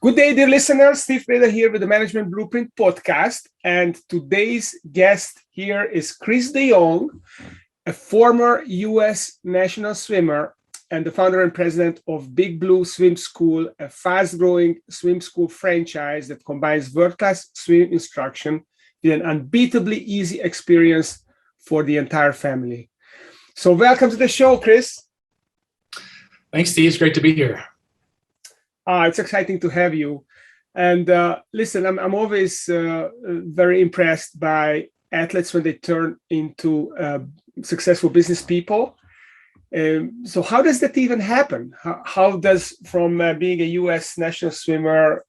Good day, dear listeners. Steve Preda here with the Management Blueprint podcast. And today's guest here is Chris DeJong, a former U.S. national swimmer and the founder and president of Big Blue Swim School, a fast-growing swim school franchise that combines world-class swim instruction with an unbeatably easy experience for the entire family. So welcome to the show, Chris. Thanks, Steve. It's great to be here. It's exciting to have you. And listen, I'm always very impressed by athletes when they turn into successful business people. So how does that even happen? How does, from being a U.S. national swimmer,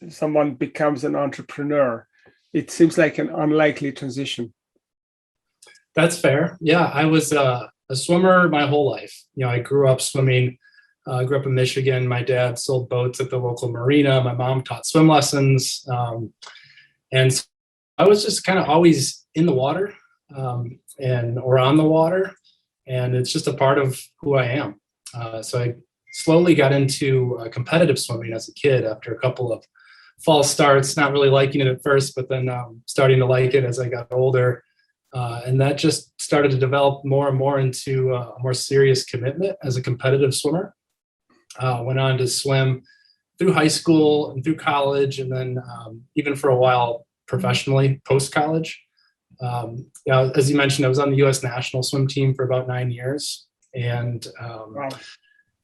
someone becomes an entrepreneur? It seems like an unlikely transition. That's fair. Yeah, I was a swimmer my whole life. I grew up swimming. I grew up in Michigan. My dad sold boats at the local marina. My mom taught swim lessons. And so I was just kind of always in the water or on the water. And it's just a part of who I am. So I slowly got into competitive swimming as a kid after a couple of false starts, not really liking it at first, but then starting to like it as I got older. And that just started to develop more and more into a more serious commitment as a competitive swimmer. Went on to swim through high school and through college, and then even for a while professionally post-college. As you mentioned, I was on the U.S. national swim team for about 9 years, and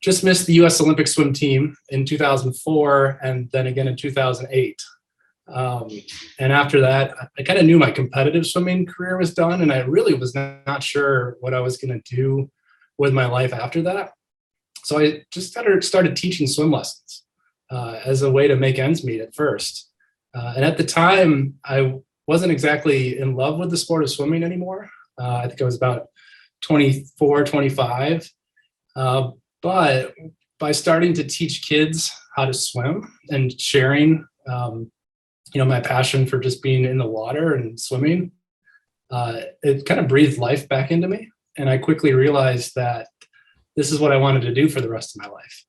just missed the U.S. Olympic swim team in 2004, and then again in 2008. And after that, I kind of knew my competitive swimming career was done, and I really was not sure what I was going to do with my life after that. So I just started teaching swim lessons as a way to make ends meet at first. And at the time, I wasn't exactly in love with the sport of swimming anymore. I think I was about 24, 25. But by starting to teach kids how to swim and sharing, my passion for just being in the water and swimming, it kind of breathed life back into me. And I quickly realized that this is what I wanted to do for the rest of my life.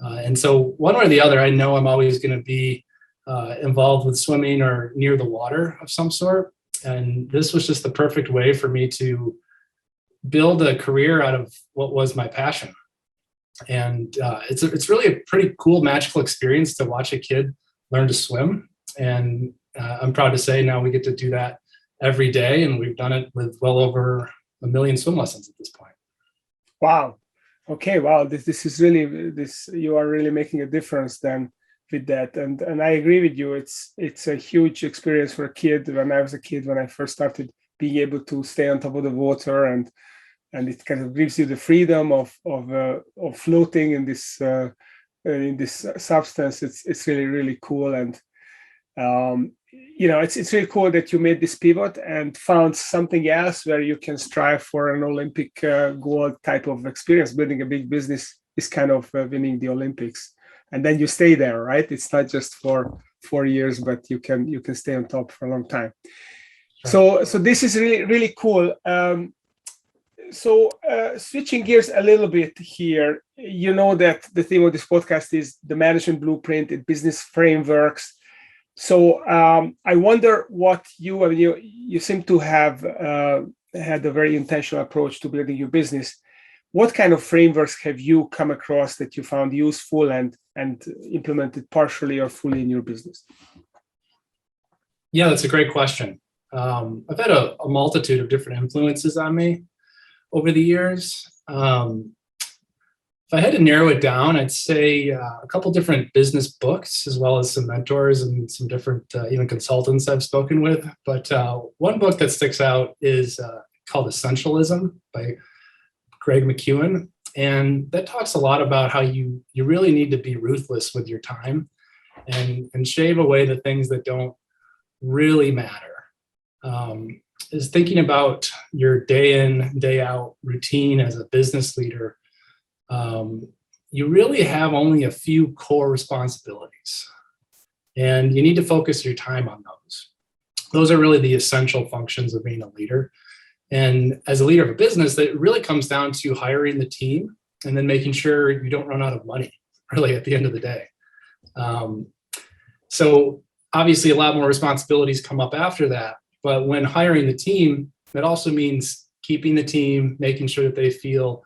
And so one way or the other, I know I'm always going to be involved with swimming or near the water of some sort. And this was just the perfect way for me to build a career out of what was my passion. And it's really a pretty cool, magical experience to watch a kid learn to swim. And I'm proud to say now we get to do that every day. And we've done it with well over 1 million swim lessons at this point. Wow. Okay. Wow. This is really you are really making a difference then with that. And I agree with you. It's a huge experience for a kid. When I was a kid, when I first started being able to stay on top of the water, and it kind of gives you the freedom of floating in this substance. It's really, really cool. And it's really cool that you made this pivot and found something else where you can strive for an Olympic gold type of experience. Building a big business is kind of winning the Olympics, and then you stay there, right? It's not just for 4 years, but you can stay on top for a long time. Sure. So this is really, really cool. So switching gears a little bit here, you know that the theme of this podcast is the management blueprint and business frameworks. So I wonder what you seem to have had a very intentional approach to building your business. What kind of frameworks have you come across that you found useful and implemented partially or fully in your business? Yeah, that's a great question. I've had a multitude of different influences on me over the years. If I had to narrow it down, I'd say a couple different business books, as well as some mentors and some different even consultants I've spoken with. But one book that sticks out is called Essentialism by Greg McKeown. And that talks a lot about how you really need to be ruthless with your time and shave away the things that don't really matter. Is thinking about your day in, day out routine as a business leader. You really have only a few core responsibilities, and you need to focus your time on those. Those are really the essential functions of being a leader. And as a leader of a business, that really comes down to hiring the team and then making sure you don't run out of money, really, at the end of the day. So obviously a lot more responsibilities come up after that. But when hiring the team, that also means keeping the team, making sure that they feel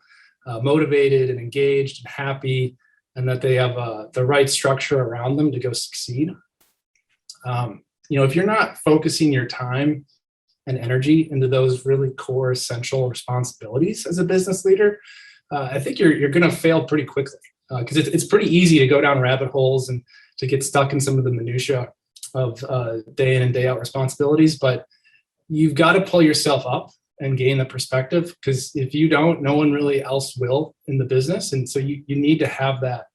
motivated and engaged and happy, and that they have the right structure around them to go succeed. If you're not focusing your time and energy into those really core essential responsibilities as a business leader, I think you're going to fail pretty quickly, because it's pretty easy to go down rabbit holes and to get stuck in some of the minutia of day in and day out responsibilities. But you've got to pull yourself up and gain the perspective, because if you don't, no one really else will in the business. And so you need to have that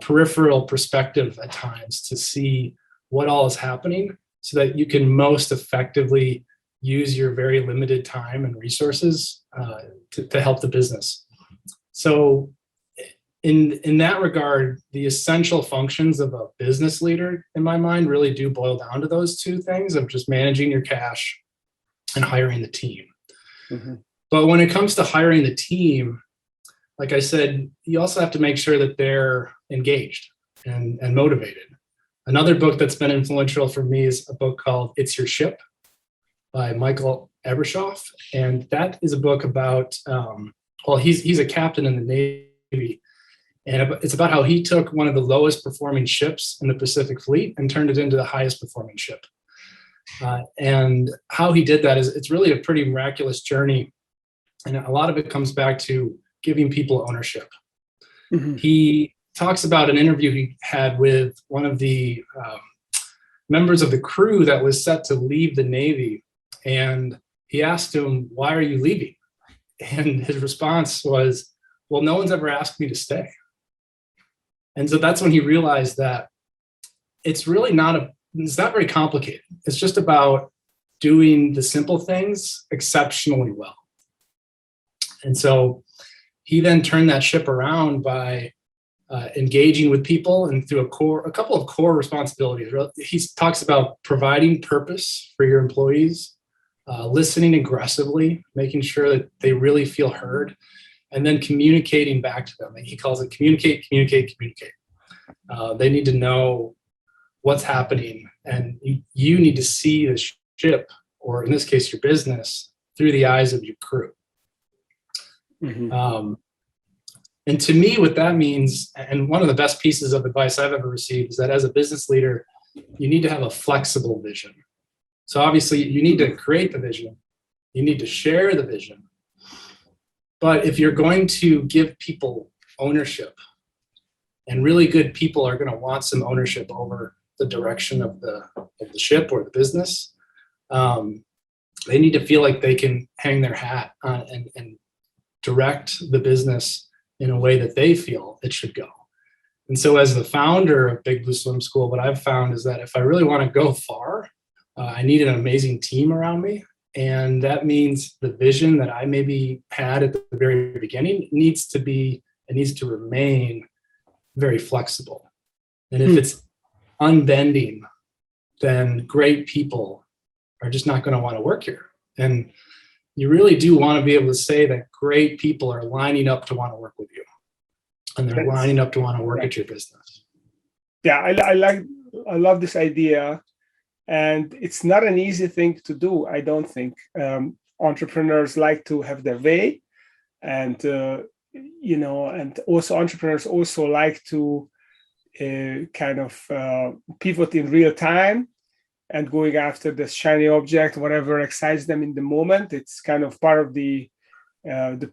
peripheral perspective at times to see what all is happening, so that you can most effectively use your very limited time and resources to help the business. So in that regard, the essential functions of a business leader, in my mind, really do boil down to those two things of just managing your cash and hiring the team. Mm-hmm. But when it comes to hiring the team, like I said, you also have to make sure that they're engaged and motivated. Another book that's been influential for me is a book called It's Your Ship by Michael Ebershoff. And that is a book about, he's a captain in the Navy. And it's about how he took one of the lowest performing ships in the Pacific Fleet and turned it into the highest performing ship. And how he did that is it's really a pretty miraculous journey. And a lot of it comes back to giving people ownership. Mm-hmm. He talks about an interview he had with one of the members of the crew that was set to leave the Navy. And he asked him, "Why are you leaving?" And his response was, "Well, no one's ever asked me to stay." And so that's when he realized that it's really it's not very complicated. It's just about doing the simple things exceptionally well. And so he then turned that ship around by engaging with people and through a couple of core responsibilities. He talks about providing purpose for your employees, listening aggressively, making sure that they really feel heard, and then communicating back to them. He calls it communicate. They need to know what's happening, and you need to see the ship, or in this case, your business, through the eyes of your crew. Mm-hmm. And to me, what that means, and one of the best pieces of advice I've ever received, is that as a business leader, you need to have a flexible vision. So obviously, you need to create the vision. You need to share the vision. But if you're going to give people ownership, and really good people are going to want some ownership over the direction of the ship or the business, they need to feel like they can hang their hat on and direct the business in a way that they feel it should go. And so as the founder of Big Blue Swim School, what I've found is that if I really want to go far, I need an amazing team around me. And that means the vision that I maybe had at the very beginning needs to remain very flexible. And if it's unbending, then great people are just not going to want to work here. And you really do want to be able to say that great people are lining up to want to work with you, and they're lining up to want to work at your business. Yeah, I love this idea, and it's not an easy thing to do. I don't think entrepreneurs like to have their way, and and also entrepreneurs also like to pivot in real time and going after the shiny object, whatever excites them in the moment. It's kind of part of the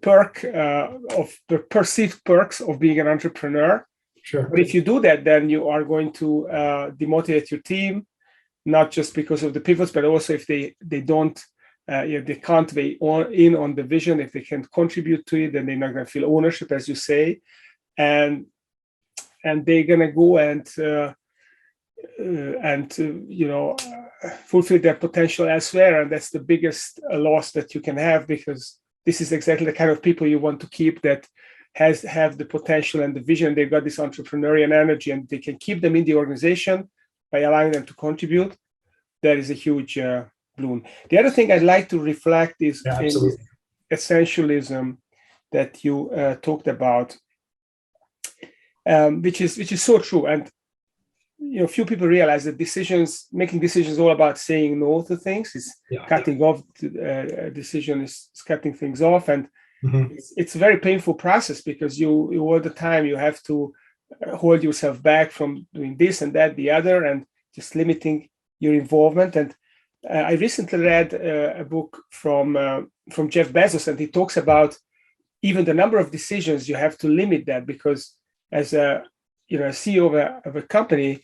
perk of the perceived perks of being an entrepreneur. Sure. But if you do that, then you are going to demotivate your team, not just because of the pivots, but also if they don't, if they can't weigh in on the vision, if they can't contribute to it, then they're not going to feel ownership, as you say, and they're going to go and fulfill their potential elsewhere. And that's the biggest loss that you can have, because this is exactly the kind of people you want to keep, that have the potential and the vision. They've got this entrepreneurial energy, and they can keep them in the organization by allowing them to contribute. That is a huge bloom. The other thing I'd like to reflect is in essentialism that you talked about, which is so true. And few people realize that making decisions is all about saying no to things. It's cutting off a decision is cutting things off, and it's a very painful process because you all the time you have to hold yourself back from doing this and that, the other, and just limiting your involvement. And I recently read a book from Jeff Bezos, and he talks about even the number of decisions. You have to limit that, because as a CEO of a company,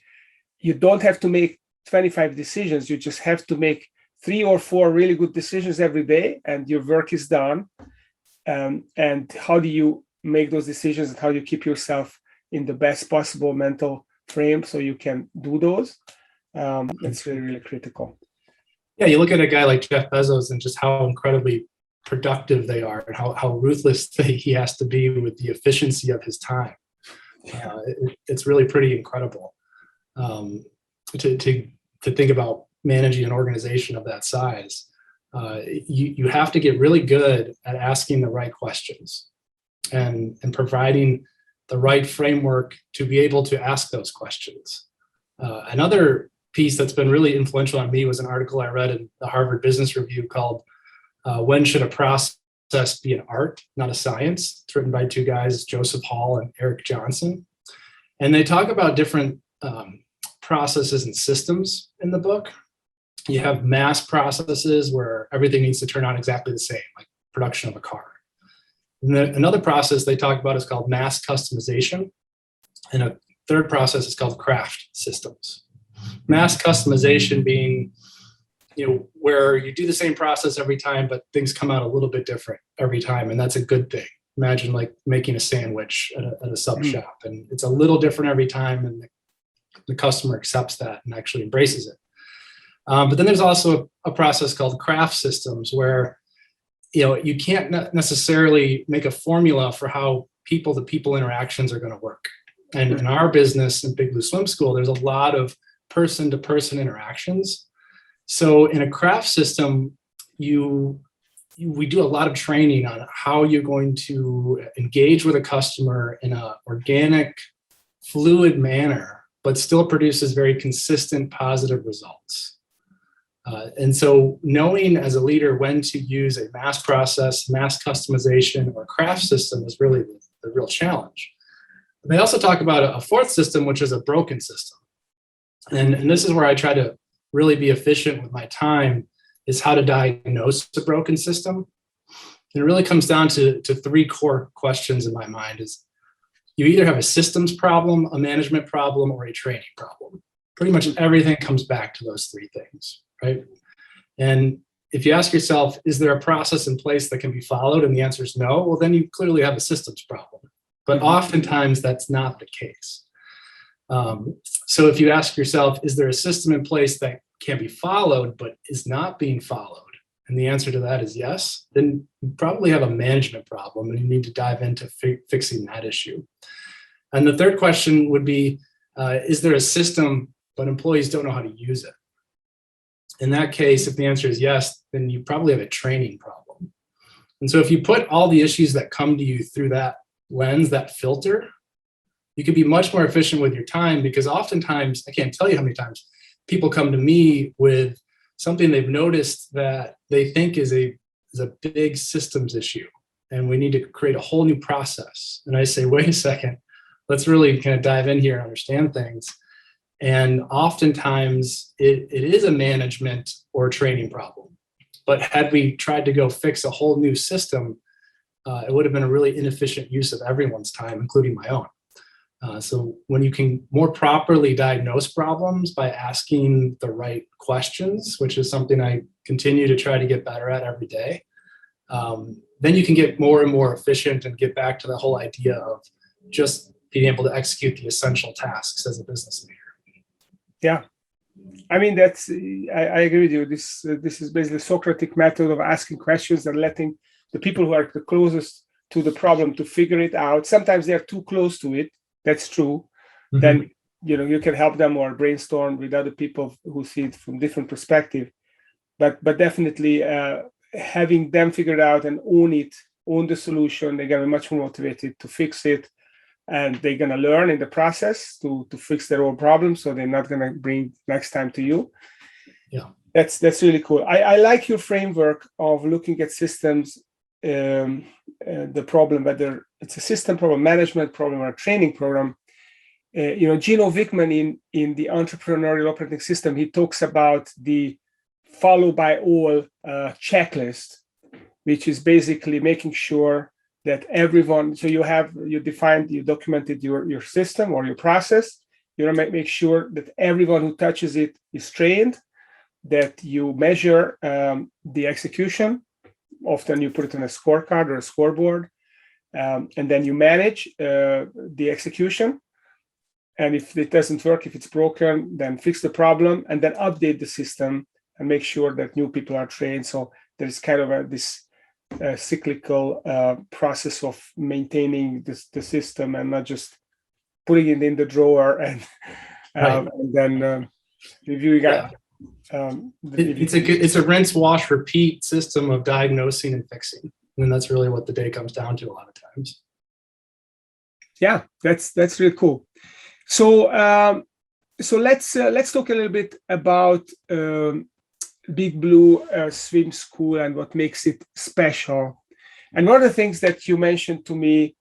you don't have to make 25 decisions. You just have to make 3 or 4 really good decisions every day, and your work is done. And how do you make those decisions, and how do you keep yourself in the best possible mental frame so you can do those? That's really, really critical. Yeah, you look at a guy like Jeff Bezos and just how incredibly productive they are, and how ruthless he has to be with the efficiency of his time. It's really pretty incredible to think about managing an organization of that size. You have to get really good at asking the right questions and providing the right framework to be able to ask those questions. Another piece that's been really influential on me was an article I read in the Harvard Business Review called "When Should a Process Be an Art, Not a Science?" It's written by 2 guys, Joseph Hall and Eric Johnson. And they talk about different processes and systems in the book. You have mass processes where everything needs to turn out exactly the same, like production of a car. And then another process they talk about is called mass customization. And a third process is called craft systems. Mass customization being, where you do the same process every time, but things come out a little bit different every time. And that's a good thing. Imagine like making a sandwich at a sub shop, and it's a little different every time, and the customer accepts that and actually embraces it. But then there's also a process called craft systems, where you can't necessarily make a formula for how people-to-people interactions are going to work. And in our business in Big Blue Swim School, there's a lot of person-to-person interactions. So in a craft system, we do a lot of training on how you're going to engage with a customer in an organic, fluid manner, but still produces very consistent, positive results. And so knowing as a leader when to use a mass process, mass customization, or craft system is really the real challenge. They also talk about a fourth system, which is a broken system. And this is where I try to really be efficient with my time, is how to diagnose a broken system. And it really comes down to 3 core questions in my mind. Is you either have a systems problem, a management problem, or a training problem. Pretty much everything comes back to those 3 things, right? And if you ask yourself, is there a process in place that can be followed? And the answer is no, well, then you clearly have a systems problem. But oftentimes that's not the case. So if you ask yourself, is there a system in place that can be followed but is not being followed? And the answer to that is yes, then you probably have a management problem and you need to dive into fixing that issue. And the third question would be, is there a system but employees don't know how to use it? In that case, if the answer is yes, then you probably have a training problem. And so if you put all the issues that come to you through that lens, that filter, you can be much more efficient with your time, because oftentimes, I can't tell you how many times people come to me with something they've noticed that they think is a big systems issue, and we need to create a whole new process. And I say, wait a second, let's really kind of dive in here and understand things. And oftentimes it is a management or training problem. But had we tried to go fix a whole new system, it would have been a really inefficient use of everyone's time, including my own. So when you can more properly diagnose problems by asking the right questions, which is something I continue to try to get better at every day, then you can get more and more efficient and get back to the whole idea of just being able to execute the essential tasks as a business leader. Yeah. I mean, I agree with you. This is basically the Socratic method of asking questions and letting the people who are the closest to the problem to figure it out. Sometimes they're too close to it. That's true. Mm-hmm. Then, you can help them or brainstorm with other people who see it from different perspective. But definitely having them figure it out and own the solution, they're going to be much more motivated to fix it. and they're going to learn in the process to fix their own problems, so they're not going to bring next time to you. Yeah, that's really cool. I like your framework of looking at systems, the problem, whether it's a system problem, management problem, or a training program. Gino Wickman in the entrepreneurial operating system, he talks about the follow by all checklist, which is basically making sure that everyone, so you documented your system or your process. You want to make sure that everyone who touches it is trained, that you measure the execution. Often you put it on a scorecard or a scoreboard, and then you manage the execution. And if it doesn't work, if it's broken, then fix the problem, and then update the system and make sure that new people are trained. So there's kind of this cyclical process of maintaining the system, and not just putting it in the drawer and then reviewing. Yeah. It's a rinse, wash, repeat system of diagnosing and fixing, and that's really what the day comes down to a lot of times. Yeah, that's really cool. So let's talk a little bit about Big Blue Swim School and what makes it special. And one of the things that you mentioned to me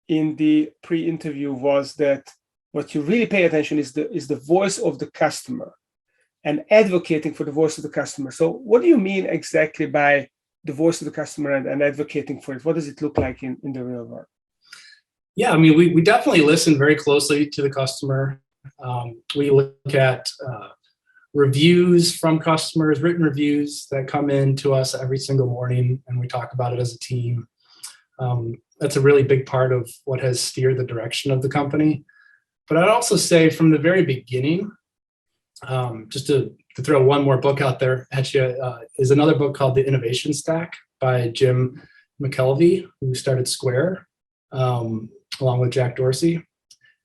in the pre-interview was that what you really pay attention is the voice of the customer and advocating for the voice of the customer. So what do you mean exactly by the voice of the customer and advocating for it? What does it look like in the real world? Yeah, I mean, we definitely listen very closely to the customer. We look at reviews from customers, written reviews that come in to us every single morning, and we talk about it as a team. That's a really big part of what has steered the direction of the company. But I'd also say from the very beginning, just to throw one more book out there at you, is another book called The Innovation Stack by Jim McKelvey, who started Square, along with Jack Dorsey.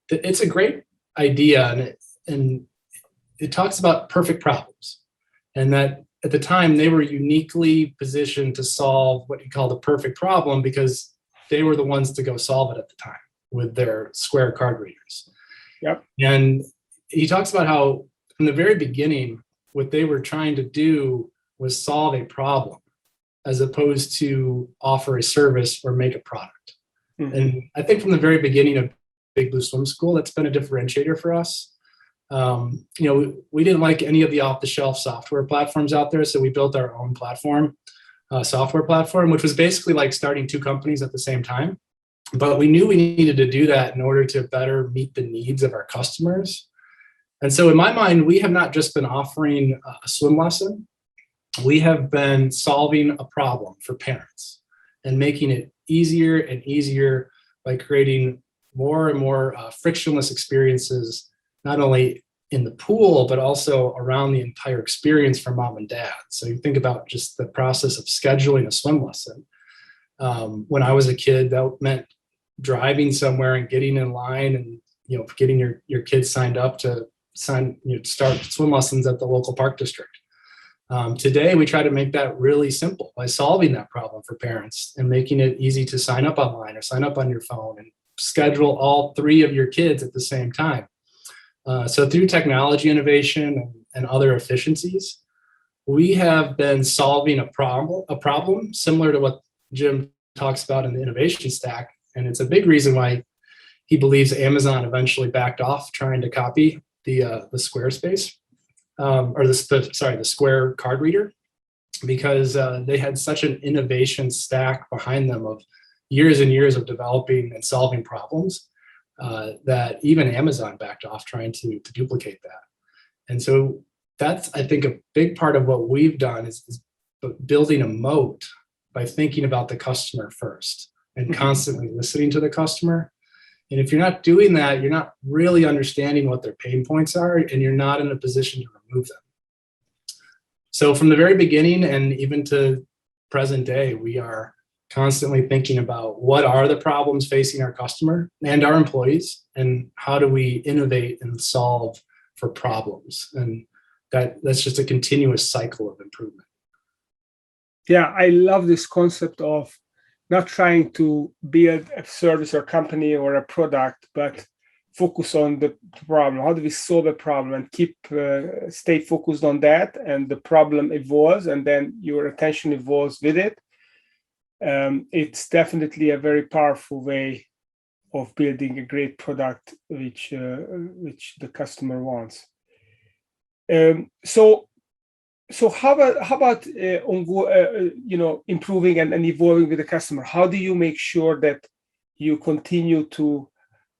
It's a great idea, and it talks about perfect problems, and that at the time they were uniquely positioned to solve what you call the perfect problem because they were the ones to go solve it at the time with their Square card readers. Yep. And he talks about how from the very beginning, what they were trying to do was solve a problem as opposed to offer a service or make a product. Mm-hmm. And I think from the very beginning of Big Blue Swim School, that's been a differentiator for us. We didn't like any of the off-the-shelf software platforms out there, so we built our own software platform, which was basically like starting two companies at the same time. But we knew we needed to do that in order to better meet the needs of our customers. And so in my mind, we have not just been offering a swim lesson, we have been solving a problem for parents and making it easier and easier by creating more and more frictionless experiences, not only in the pool, but also around the entire experience for mom and dad. So you think about just the process of scheduling a swim lesson. When I was a kid, that meant driving somewhere and getting in line and getting your kids signed up to start swim lessons at the local park district. Today, we try to make that really simple by solving that problem for parents and making it easy to sign up online or sign up on your phone and schedule all three of your kids at the same time. So through technology innovation and other efficiencies, we have been solving a problem similar to what Jim talks about in the innovation stack. And it's a big reason why he believes Amazon eventually backed off trying to copy the Squarespace, the Square card reader, because they had such an innovation stack behind them of years and years of developing and solving problems that even Amazon backed off trying to duplicate that. And so that's, I think, a big part of what we've done is building a moat by thinking about the customer first and constantly listening to the customer. And if you're not doing that, you're not really understanding what their pain points are, and you're not in a position to remove them. So from the very beginning and even to present day, we are constantly thinking about what are the problems facing our customer and our employees, and how do we innovate and solve for problems. And that's just a continuous cycle of improvement. Yeah, I love this concept of not trying to build a service or company or a product, but focus on the problem. How do we solve a problem and stay focused on that, and the problem evolves, and then your attention evolves with it. It's definitely a very powerful way of building a great product which the customer wants. So how about improving and evolving with the customer? How do you make sure that you continue to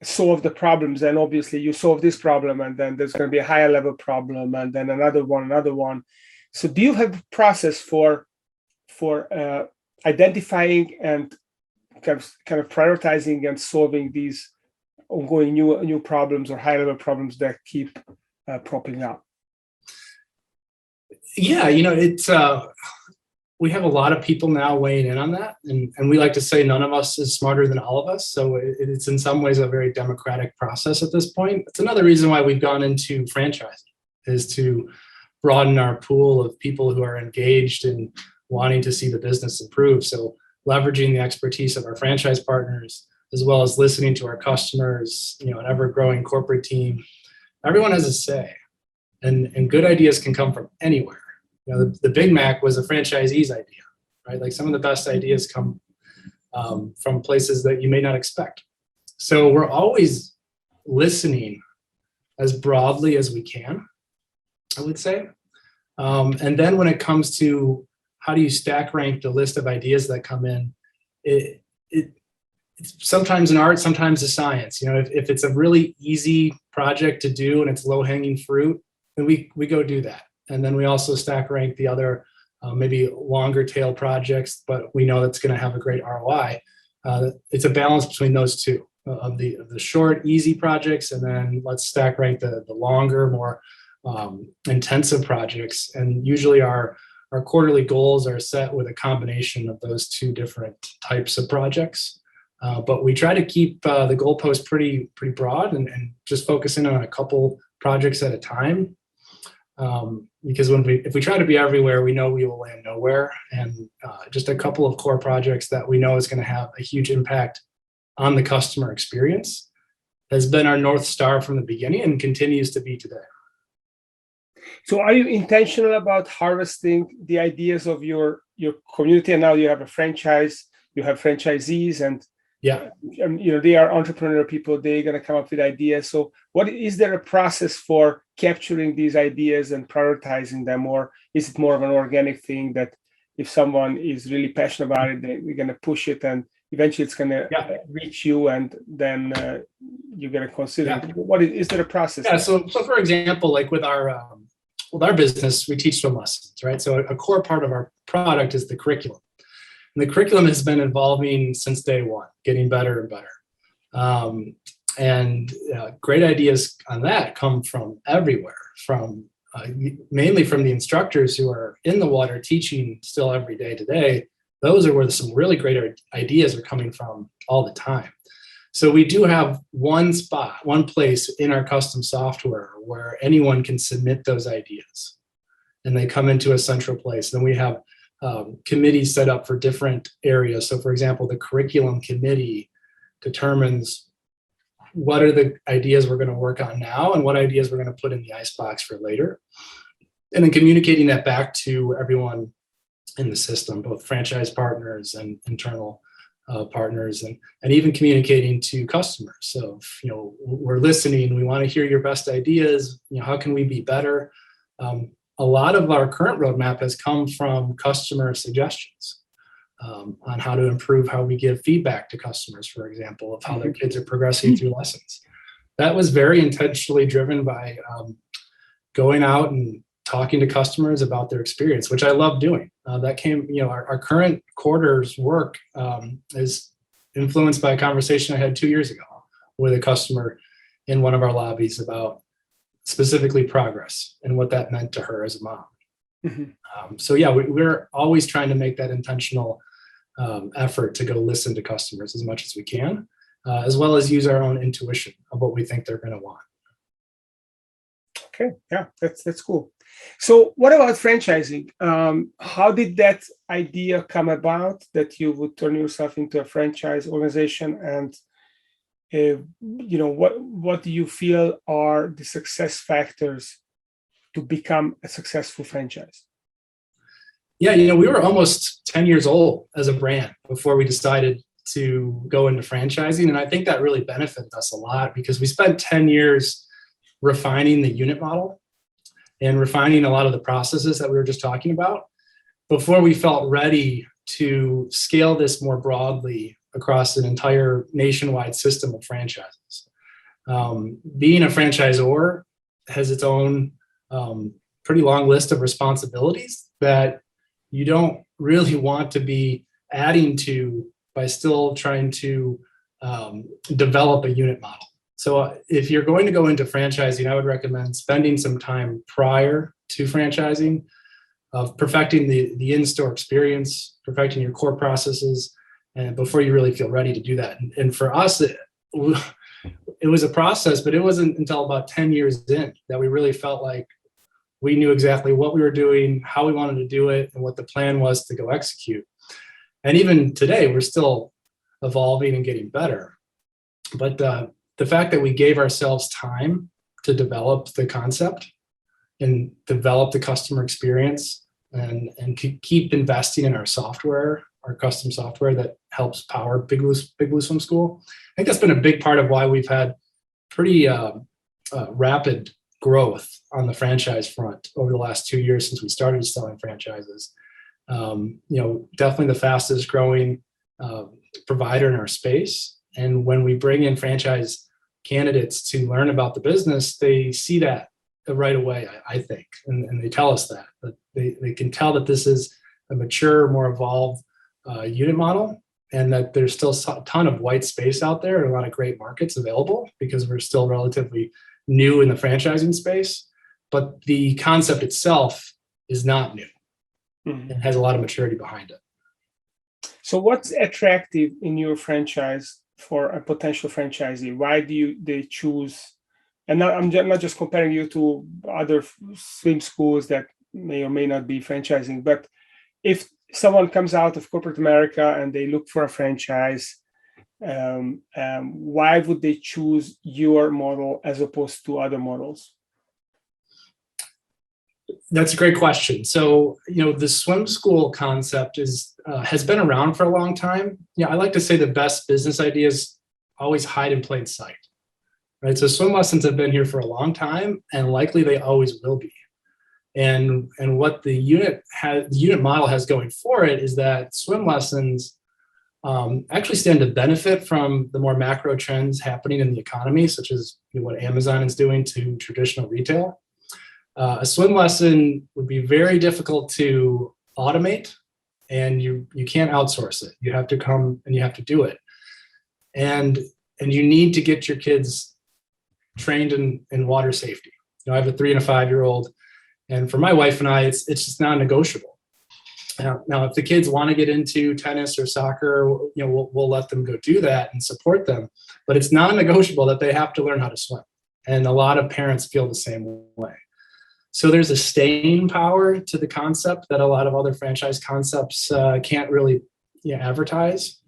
solve the problems? And obviously you solve this problem, and then there's going to be a higher level problem, and then another one. So do you have a process for identifying and kind of prioritizing and solving these ongoing new problems or high level problems that keep popping up? Yeah, it's we have a lot of people now weighing in on that, and we like to say none of us is smarter than all of us. So it's in some ways a very democratic process at this point. It's another reason why we've gone into franchising, is to broaden our pool of people who are engaged in wanting to see the business improve. So leveraging the expertise of our franchise partners, as well as listening to our customers, an ever-growing corporate team. Everyone has a say, and good ideas can come from anywhere. The Big Mac was a franchisee's idea, right? Like, some of the best ideas come from places that you may not expect. So we're always listening as broadly as we can, I would say. And then when it comes to how do you stack rank the list of ideas that come in, it's sometimes an art, sometimes a science. If it's a really easy project to do and it's low hanging fruit, then we go do that. And then we also stack rank the other maybe longer tail projects, but we know that's going to have a great ROI. It's a balance between those two, of the short, easy projects, and then let's stack rank the longer, more intensive projects. And usually our quarterly goals are set with a combination of those two different types of projects. But we try to keep the goalpost pretty broad and just focusing on a couple projects at a time. Because if we try to be everywhere, we know we will land nowhere. And just a couple of core projects that we know is going to have a huge impact on the customer experience has been our North Star from the beginning and continues to be today. So are you intentional about harvesting the ideas of your community? And now you have a franchise, you have franchisees, and yeah, they are entrepreneurial people. They're going to come up with ideas. So is there a process for capturing these ideas and prioritizing them? Or is it more of an organic thing that if someone is really passionate about it, they're going to push it, and eventually it's going to reach you, and then you're going to consider it? Is there a process? Yeah. So for example, like with our business, we teach swim lessons, right? So a core part of our product is the curriculum. And the curriculum has been evolving since day one, getting better and better. And great ideas on that come from everywhere, mainly from the instructors who are in the water teaching still every day today. Those are where some really great ideas are coming from all the time. So we do have one place in our custom software where anyone can submit those ideas, and they come into a central place. Then we have committees set up for different areas. So for example, the curriculum committee determines what are the ideas we're going to work on now and what ideas we're going to put in the icebox for later. And then communicating that back to everyone in the system, both franchise partners and internal partners, and even communicating to customers. So we're listening, we want to hear your best ideas. How can we be better? A lot of our current roadmap has come from customer suggestions on how to improve how we give feedback to customers, for example, of how their kids are progressing through lessons. That was very intentionally driven by going out and talking to customers about their experience, which I love doing. That came, our current quarter's work is influenced by a conversation I had 2 years ago with a customer in one of our lobbies about specifically progress and what that meant to her as a mom. So yeah, we're always trying to make that intentional effort to go listen to customers as much as we can, as well as use our own intuition of what we think they're going to want. Okay, yeah, that's cool. So what about franchising? How did that idea come about that you would turn yourself into a franchise organization? And what do you feel are the success factors to become a successful franchise? Yeah, we were almost 10 years old as a brand before we decided to go into franchising. And I think that really benefited us a lot because we spent 10 years refining the unit model and refining a lot of the processes that we were just talking about before we felt ready to scale this more broadly across an entire nationwide system of franchises. Being a franchisor has its own pretty long list of responsibilities that you don't really want to be adding to by still trying to develop a unit model. So if you're going to go into franchising, I would recommend spending some time prior to franchising of perfecting the in-store experience, perfecting your core processes, and before you really feel ready to do that. And for us, it was a process, but it wasn't until about 10 years in that we really felt like we knew exactly what we were doing, how we wanted to do it, and what the plan was to go execute. And even today, we're still evolving and getting better. But the fact that we gave ourselves time to develop the concept and develop the customer experience and keep investing in our software, our custom software that helps power Big Blue Swim School. I think that's been a big part of why we've had pretty rapid growth on the franchise front over the last 2 years since we started selling franchises. Definitely the fastest growing provider in our space. And when we bring in franchise candidates to learn about the business, they see that right away, I think, and they tell us that they can tell that this is a mature, more evolved unit model, and that there's still a ton of white space out there and a lot of great markets available because we're still relatively new in the franchising space. But the concept itself is not new. Mm-hmm. It has a lot of maturity behind it. So what's attractive in your franchise for a potential franchisee? Why do they choose? And I'm not just comparing you to other swim schools that may or may not be franchising, but if someone comes out of corporate America and they look for a franchise, why would they choose your model as opposed to other models? That's a great question. So, the swim school concept has been around for a long time. I like to say the best business ideas always hide in plain sight, right? So swim lessons have been here for a long time, and likely they always will be. And what the unit model has going for it is that swim lessons actually stand to benefit from the more macro trends happening in the economy, such as what Amazon is doing to traditional retail. A swim lesson would be very difficult to automate, and you can't outsource it. You have to come and you have to do it. And you need to get your kids trained in water safety. I have a 3 and a 5-year-old, and for my wife and I, it's just non-negotiable. Now, if the kids want to get into tennis or soccer, we'll let them go do that and support them. But it's non-negotiable that they have to learn how to swim. And a lot of parents feel the same way. So there's a staying power to the concept that a lot of other franchise concepts can't really advertise,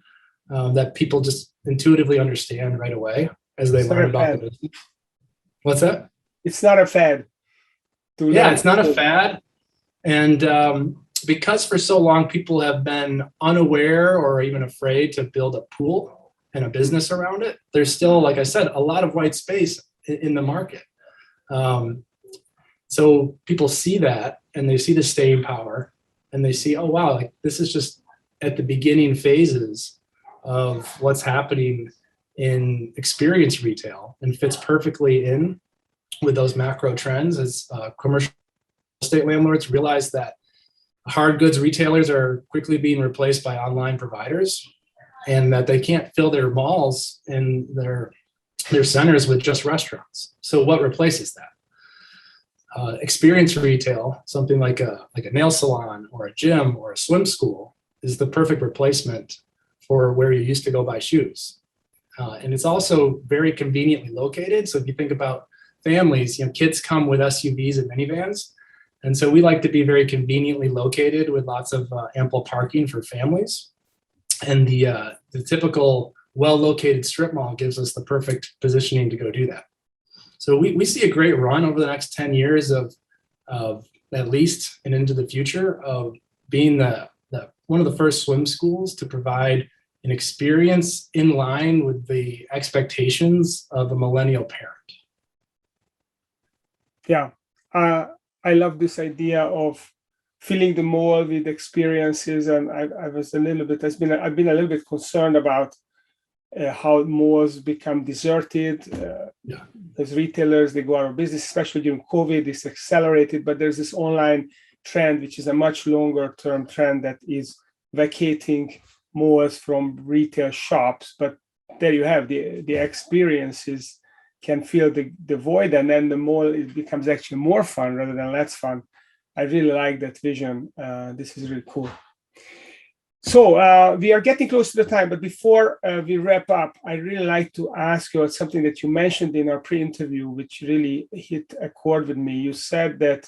that people just intuitively understand right away as they learn about the business. What's that? It's not a fad. It's not a fad. And because for so long people have been unaware or even afraid to build a pool and a business around it, there's still, like I said, a lot of white space in the market. So people see that, and they see the staying power, and they see, oh, wow, like this is just at the beginning phases of what's happening in experience retail and fits perfectly in with those macro trends as commercial estate landlords realize that hard goods retailers are quickly being replaced by online providers, and that they can't fill their malls and their centers with just restaurants. So what replaces that? Experience retail, something like a nail salon or a gym or a swim school, is the perfect replacement for where you used to go buy shoes. And it's also very conveniently located. So if you think about families, kids come with SUVs and minivans. And so we like to be very conveniently located with lots of ample parking for families. And the typical well-located strip mall gives us the perfect positioning to go do that. So we see a great run over the next 10 years of at least and into the future of being one of the first swim schools to provide an experience in line with the expectations of a millennial parent. Yeah, I love this idea of filling the mall with experiences, and I've been a little bit concerned about how malls become deserted. As retailers, they go out of business, especially during COVID. It's accelerated, but there's this online trend, which is a much longer term trend that is vacating malls from retail shops. But there you have the experiences can fill the void, and then the mall, it becomes actually more fun rather than less fun. I really like that vision. This is really cool. So we are getting close to the time, but before we wrap up, I really like to ask you something that you mentioned in our pre-interview, which really hit a chord with me. You said that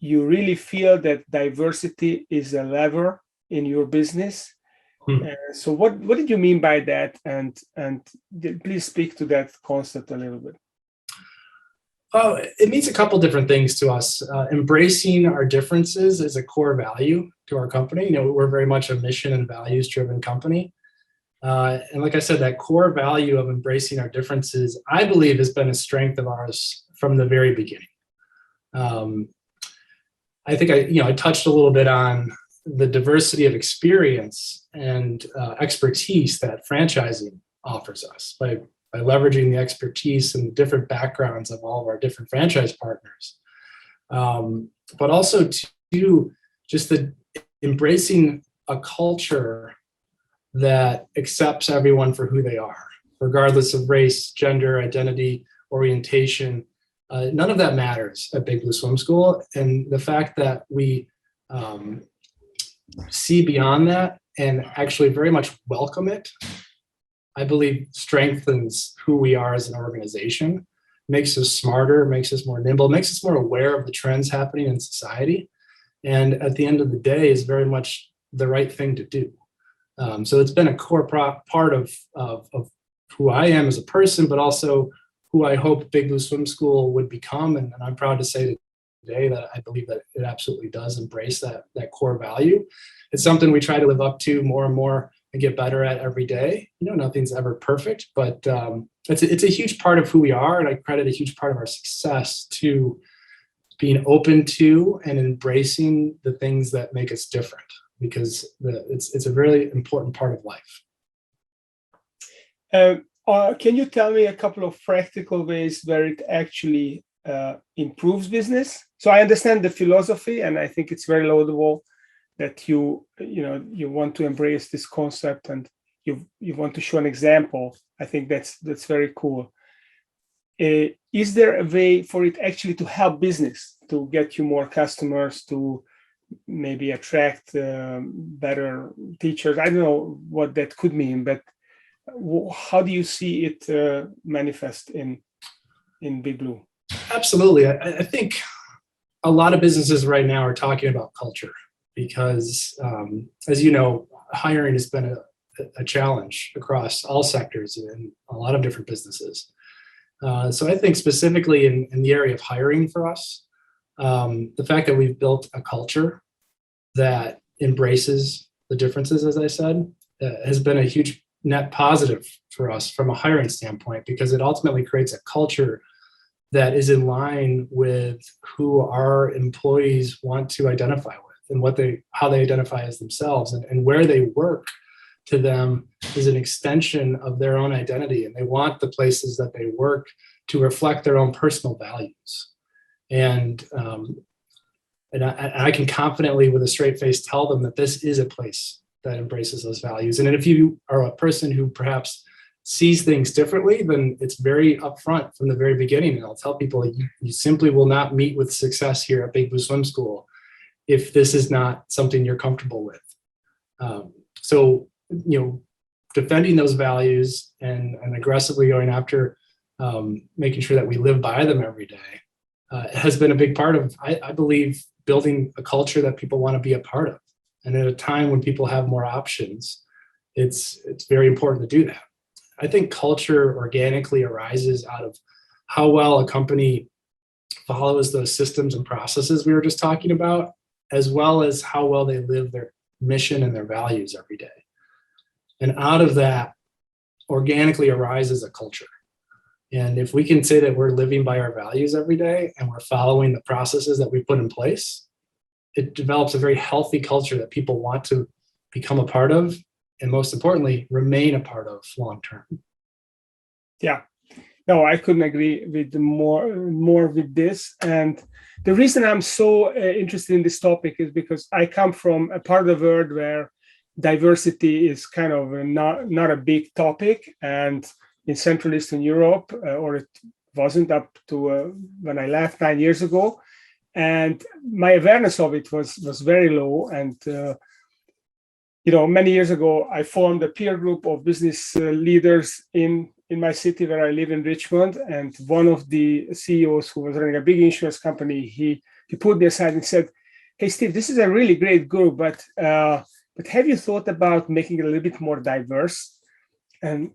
you really feel that diversity is a lever in your business. So what did you mean by that? And please speak to that concept a little bit. Oh, it means a couple different things to us. Embracing our differences is a core value to our company. We're very much a mission and values driven company. And like I said, that core value of embracing our differences, I believe, has been a strength of ours from the very beginning. I think I touched a little bit on the diversity of experience and expertise that franchising offers us by leveraging the expertise and different backgrounds of all of our different franchise partners. But also to just embracing a culture that accepts everyone for who they are, regardless of race, gender, identity, orientation. None of that matters at Big Blue Swim School. And the fact that we see beyond that and actually very much welcome it, I believe strengthens who we are as an organization, makes us smarter, makes us more nimble, makes us more aware of the trends happening in society. And at the end of the day is very much the right thing to do. So it's been a core part of who I am as a person, but also who I hope Big Blue Swim School would become. And I'm proud to say today that I believe that it absolutely does embrace that core value. It's something we try to live up to more and more and get better at every day. Nothing's ever perfect, but it's a huge part of who we are. And I credit a huge part of our success to being open to and embracing the things that make us different, because it's a really important part of life. Can you tell me a couple of practical ways where it actually improves business? So I understand the philosophy, and I think it's very laudable that you want to embrace this concept and you want to show an example. I think that's very cool. Is there a way for it actually to help business, to get you more customers, to maybe attract better teachers? I don't know what that could mean, but how do you see it manifest in Big Blue? Absolutely. I think a lot of businesses right now are talking about culture because, as you know, hiring has been a challenge across all sectors and a lot of different businesses. So I think specifically in the area of hiring for us, the fact that we've built a culture that embraces the differences, as I said, has been a huge net positive for us from a hiring standpoint, because it ultimately creates a culture that is in line with who our employees want to identify with and how they identify as themselves, and where they work to them is an extension of their own identity, and they want the places that they work to reflect their own personal values. And I can confidently, with a straight face, tell them that this is a place that embraces those values. And if you are a person who perhaps sees things differently, then it's very upfront from the very beginning. And I'll tell people, you simply will not meet with success here at Big Blue Swim School if this is not something you're comfortable with. So defending those values and aggressively going after making sure that we live by them every day, has been a big part of, I believe, building a culture that people want to be a part of. And at a time when people have more options, it's very important to do that. I think culture organically arises out of how well a company follows those systems and processes we were just talking about, as well as how well they live their mission and their values every day. And out of that organically arises a culture. And if we can say that we're living by our values every day and we're following the processes that we put in place, it develops a very healthy culture that people want to become a part of, and most importantly, remain a part of long term. Yeah. No, I couldn't agree with more with this. And the reason I'm so interested in this topic is because I come from a part of the world where diversity is kind of not a big topic. And in Central Eastern Europe, or it wasn't up to when I left 9 years ago. And my awareness of it was very low. And, many years ago, I formed a peer group of business leaders in my city where I live in Richmond. And one of the CEOs who was running a big insurance company, he pulled me aside and said, "Hey, Steve, this is a really great group, but have you thought about making it a little bit more diverse?" And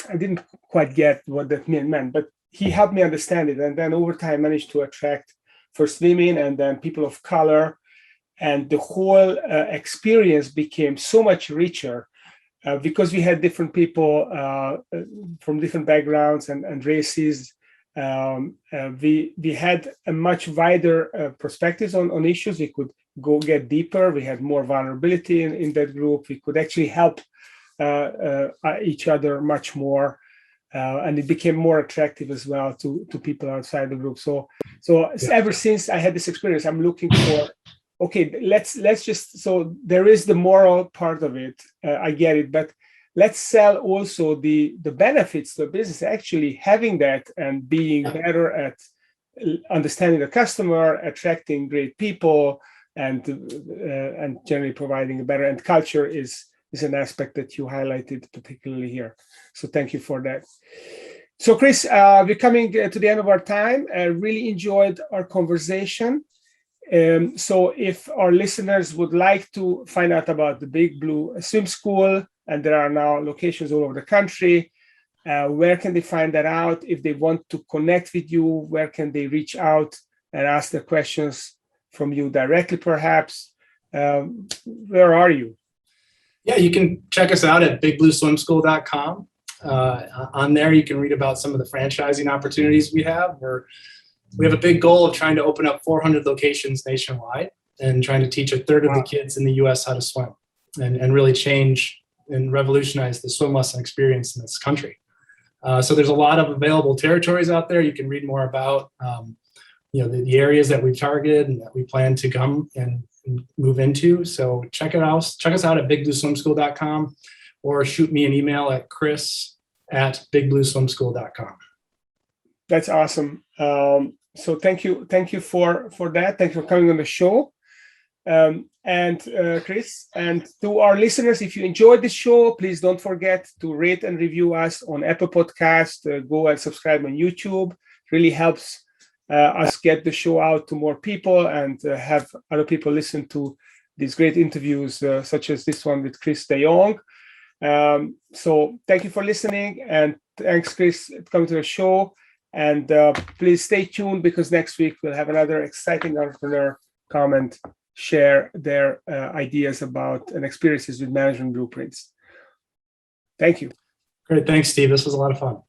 I didn't quite get what that meant, but he helped me understand it. And then over time, managed to attract first women and then people of color. And the whole experience became so much richer because we had different people from different backgrounds and races. We had a much wider perspectives on issues. We could go get deeper. We had more vulnerability in that group. We could actually help each other much more, and it became more attractive as well to people outside the group. So ever since I had this experience, I'm looking for, okay, let's just, so there is the moral part of it. I get it, but let's sell also the benefits to a business, actually having that and being better at understanding the customer, attracting great people, and generally providing a better, and culture is an aspect that you highlighted particularly here. So thank you for that. So Chris, we're coming to the end of our time. I really enjoyed our conversation. So if our listeners would like to find out about the Big Blue Swim School, and there are now locations all over the country, where can they find that out? If they want to connect with you, where can they reach out and ask their questions from you directly, perhaps? Where are you? Yeah, you can check us out at bigblueswimschool.com. On there, you can read about some of the franchising opportunities we have. We have a big goal of trying to open up 400 locations nationwide and trying to teach a third of the kids in the U.S. how to swim and really change and revolutionize the swim lesson experience in this country. So there's a lot of available territories out there. You can read more about the areas that we've targeted and that we plan to come and move into. So check us out at bigblueswimschool.com, or shoot me an email at chris@bigblueswimschool.com. That's awesome. So thank you for that. Thank you for coming on the show. And Chris, and to our listeners, if you enjoyed this show, please don't forget to rate and review us on Apple Podcast. Go and subscribe on YouTube. It really helps us get the show out to more people and have other people listen to these great interviews, such as this one with Chris DeJong. So thank you for listening, and thanks, Chris, for coming to the show. And please stay tuned, because next week we'll have another exciting entrepreneur come and share their ideas about and experiences with management blueprints. Thank you. Great. Thanks, Steve. This was a lot of fun.